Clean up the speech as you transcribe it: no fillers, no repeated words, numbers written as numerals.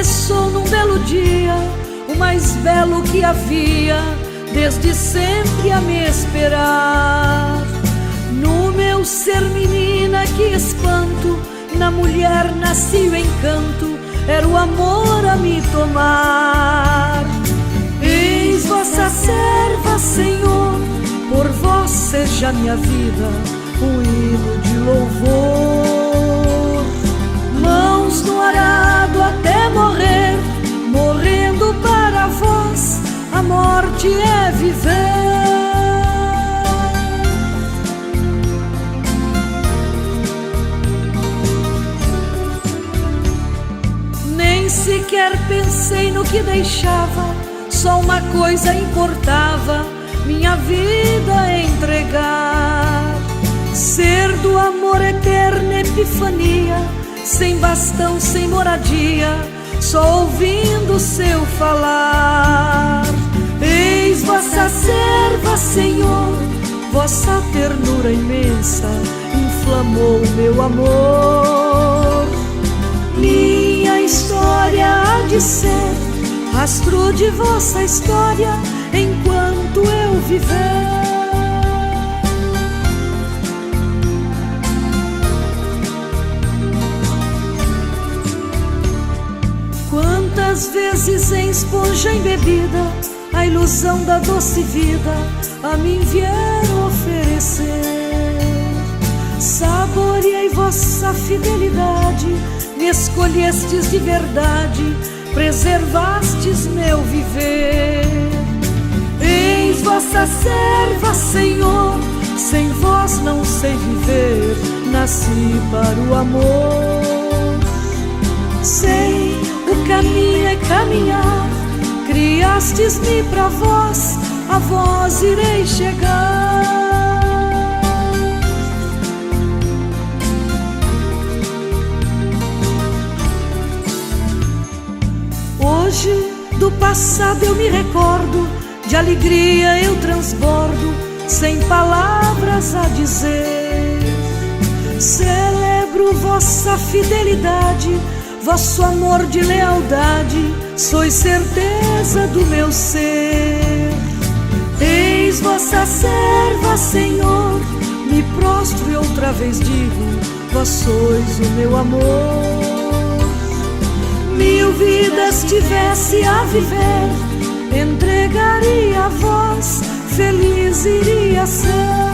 começou num belo dia, o mais belo que havia, desde sempre a me esperar. No meu ser menina, que espanto, na mulher nasci o encanto, era o amor a me tomar. Eis vossa serva, Senhor, por vós seja minha vida um hino de louvor. Mãos no arado até morrer, morrendo para vós, a morte é viver. Nem sequer pensei no que deixava, só uma coisa importava, minha vida entregar. Ser do amor eterna epifania, sem bastão, sem moradia, só ouvindo seu falar. Eis vossa serva, Senhor, vossa ternura imensa inflamou meu amor. Minha história há de ser rastro de vossa história enquanto eu viver. Quantas vezes em esponja embebida, a ilusão da doce vida a mim vieram oferecer. Saboreei vossa fidelidade, me escolhestes de verdade, preservastes meu viver. Eis vossa serva, Senhor, sem vós não sei viver, nasci para o amor. Sei, o caminho é caminhar, criastes-me para vós, a vós irei chegar. Hoje do passado eu me recordo, de alegria eu transbordo, sem palavras a dizer. Celebro vossa fidelidade, vosso amor de lealdade, sois certeza do meu ser. Eis vossa serva, Senhor, me prostro e outra vez digo, vós sois o meu amor. 1000 vidas tivesse a viver, entregaria a vós, feliz iria ser.